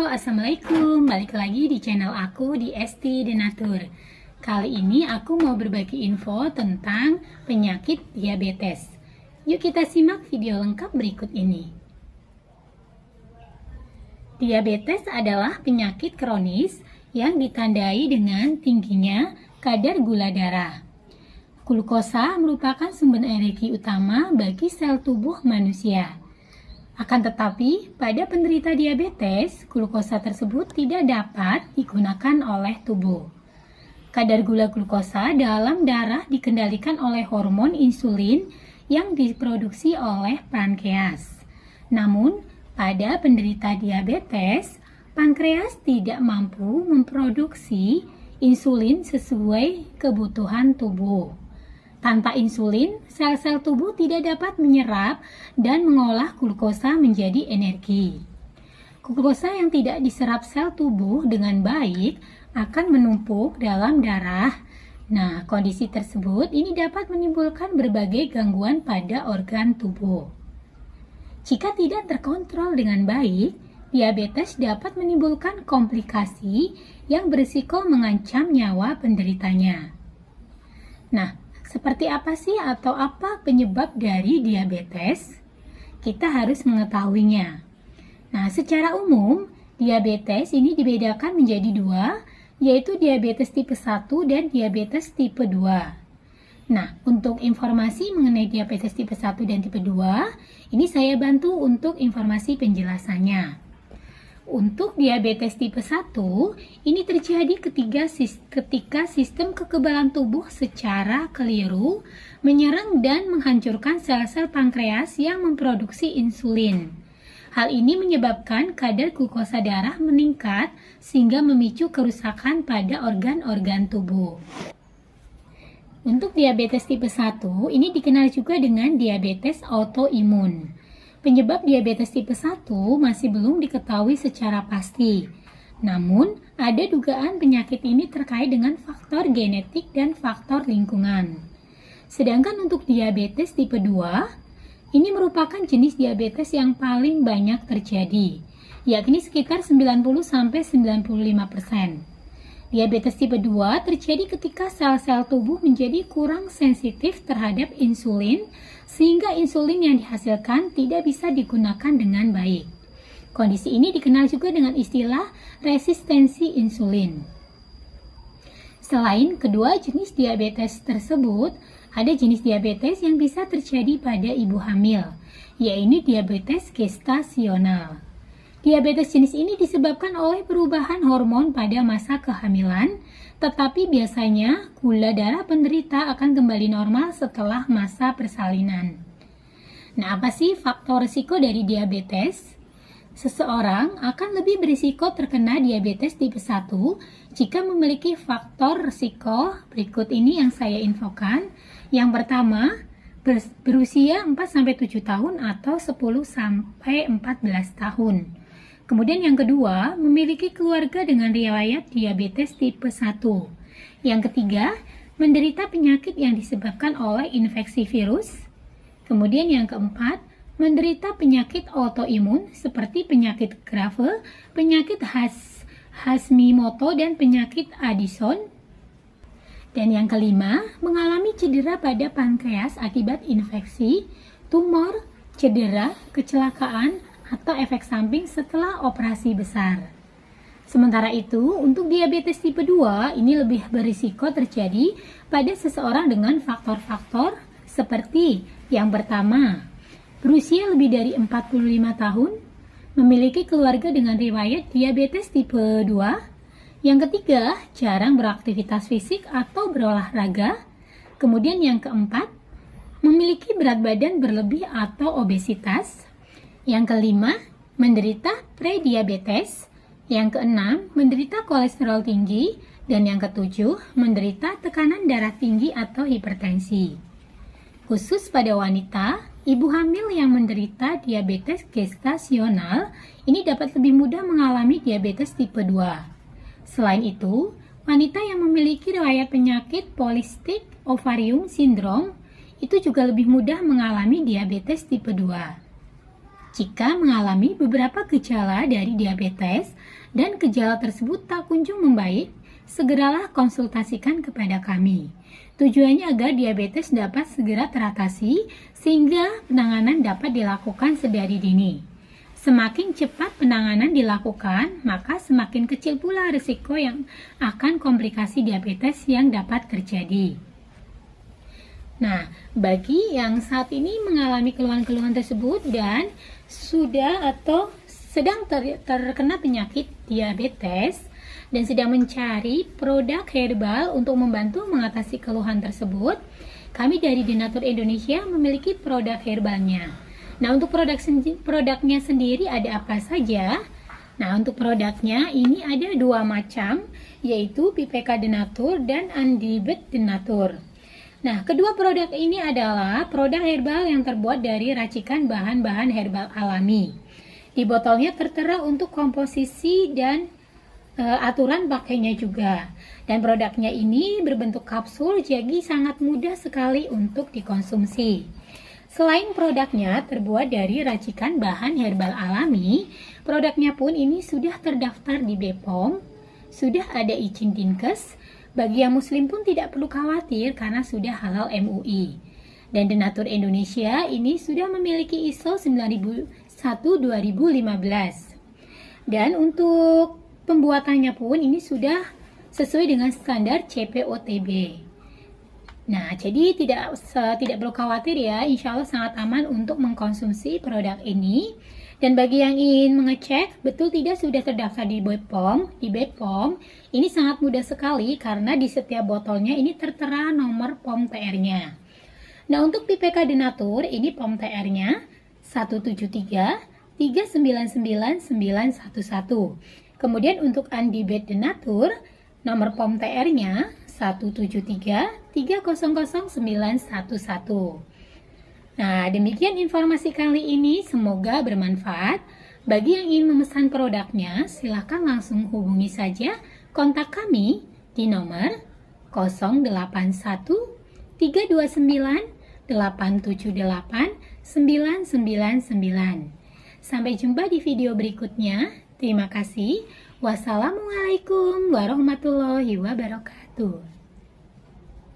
Assalamualaikum. Balik lagi di channel aku di Esti Denatur. Kali ini aku mau berbagi info tentang penyakit diabetes. Yuk kita simak video lengkap berikut ini. Diabetes adalah penyakit kronis yang ditandai dengan tingginya kadar gula darah. Glukosa merupakan sumber energi utama bagi sel tubuh manusia. Akan tetapi, pada penderita diabetes, glukosa tersebut tidak dapat digunakan oleh tubuh. Kadar gula glukosa dalam darah dikendalikan oleh hormon insulin yang diproduksi oleh pankreas. Namun, pada penderita diabetes, pankreas tidak mampu memproduksi insulin sesuai kebutuhan tubuh. Tanpa insulin, sel-sel tubuh tidak dapat menyerap dan mengolah glukosa menjadi energi. Glukosa yang tidak diserap sel tubuh dengan baik akan menumpuk dalam darah. Nah, kondisi tersebut ini dapat menimbulkan berbagai gangguan pada organ tubuh. Jika tidak terkontrol dengan baik, diabetes dapat menimbulkan komplikasi yang berisiko mengancam nyawa penderitanya. Nah, seperti apa sih atau apa penyebab dari diabetes? Kita harus mengetahuinya. Nah, secara umum, diabetes ini dibedakan menjadi dua, yaitu diabetes tipe 1 dan diabetes tipe 2. Nah, untuk informasi mengenai diabetes tipe 1 dan tipe 2, ini saya bantu untuk informasi penjelasannya. Untuk diabetes tipe 1, ini terjadi ketika sistem kekebalan tubuh secara keliru menyerang dan menghancurkan sel-sel pankreas yang memproduksi insulin. Hal ini menyebabkan kadar glukosa darah meningkat sehingga memicu kerusakan pada organ-organ tubuh. Untuk diabetes tipe 1, ini dikenal juga dengan diabetes autoimun. Penyebab diabetes tipe 1 masih belum diketahui secara pasti. Namun, ada dugaan penyakit ini terkait dengan faktor genetik dan faktor lingkungan. Sedangkan untuk diabetes tipe 2, ini merupakan jenis diabetes yang paling banyak terjadi, yakni sekitar 90-95%. Diabetes tipe 2 terjadi ketika sel-sel tubuh menjadi kurang sensitif terhadap insulin, sehingga insulin yang dihasilkan tidak bisa digunakan dengan baik. Kondisi ini dikenal juga dengan istilah resistensi insulin. Selain kedua jenis diabetes tersebut, ada jenis diabetes yang bisa terjadi pada ibu hamil, yaitu diabetes gestasional. Diabetes jenis ini disebabkan oleh perubahan hormon pada masa kehamilan, tetapi biasanya gula darah penderita akan kembali normal setelah masa persalinan. Nah, apa sih faktor risiko dari diabetes? Seseorang akan lebih berisiko terkena diabetes tipe 1 jika memiliki faktor risiko berikut ini yang saya infokan. Yang pertama, berusia 4-7 tahun atau 10-14 tahun. Kemudian yang kedua, memiliki keluarga dengan riwayat diabetes tipe 1. Yang ketiga, menderita penyakit yang disebabkan oleh infeksi virus. Kemudian yang keempat, menderita penyakit autoimun seperti penyakit Grave, penyakit Hashimoto, dan penyakit Addison. Dan yang kelima, mengalami cedera pada pankreas akibat infeksi, tumor, cedera, kecelakaan, atau efek samping setelah operasi besar. Sementara itu, untuk diabetes tipe 2 ini lebih berisiko terjadi pada seseorang dengan faktor-faktor seperti yang pertama, berusia lebih dari 45 tahun, memiliki keluarga dengan riwayat diabetes tipe 2. Yang ketiga, jarang beraktivitas fisik atau berolahraga. Kemudian yang keempat, memiliki berat badan berlebih atau obesitas. Yang kelima, menderita prediabetes. Yang keenam, menderita kolesterol tinggi. Dan yang ketujuh, menderita tekanan darah tinggi atau hipertensi. Khusus pada wanita, ibu hamil yang menderita diabetes gestasional ini dapat lebih mudah mengalami diabetes tipe 2. Selain itu, wanita yang memiliki riwayat penyakit polistik ovarium syndrome itu juga lebih mudah mengalami diabetes tipe 2. Jika mengalami beberapa gejala dari diabetes dan gejala tersebut tak kunjung membaik, segeralah konsultasikan kepada kami. Tujuannya agar diabetes dapat segera teratasi sehingga penanganan dapat dilakukan sedari dini. Semakin cepat penanganan dilakukan, maka semakin kecil pula risiko yang akan komplikasi diabetes yang dapat terjadi. Nah, bagi yang saat ini mengalami keluhan-keluhan tersebut dan sudah atau sedang terkena penyakit diabetes dan sedang mencari produk herbal untuk membantu mengatasi keluhan tersebut, kami dari Denatur Indonesia memiliki produk herbalnya. Nah, untuk produknya sendiri ada apa saja? Nah, untuk produknya ini ada 2 macam, yaitu PPK Denatur dan Andibet Denatur. Nah, kedua produk ini adalah produk herbal yang terbuat dari racikan bahan-bahan herbal alami. Di botolnya tertera untuk komposisi dan aturan pakainya juga. Dan produknya ini berbentuk kapsul, jadi sangat mudah sekali untuk dikonsumsi. Selain produknya terbuat dari racikan bahan herbal alami, produknya pun ini sudah terdaftar di BPOM, sudah ada izin Dinkes. Bagi yang muslim pun tidak perlu khawatir karena sudah halal MUI. Dan Denatur Indonesia ini sudah memiliki ISO 9001-2015. Dan untuk pembuatannya pun ini sudah sesuai dengan standar CPOTB. Nah, jadi tidak perlu khawatir ya, insya Allah sangat aman untuk mengkonsumsi produk ini. Dan bagi yang ingin mengecek betul tidak sudah terdaftar di BPOM, ini sangat mudah sekali karena di setiap botolnya ini tertera nomor POM TR-nya. Nah, untuk PPK Denatur ini POM TR-nya 173399911. Kemudian untuk Andibet Denatur nomor POM TR-nya 173300911. Nah, demikian informasi kali ini, semoga bermanfaat. Bagi yang ingin memesan produknya, silakan langsung hubungi saja kontak kami di nomor 081 329 878 999. Sampai jumpa di video berikutnya. Terima kasih. Wassalamualaikum warahmatullahi wabarakatuh.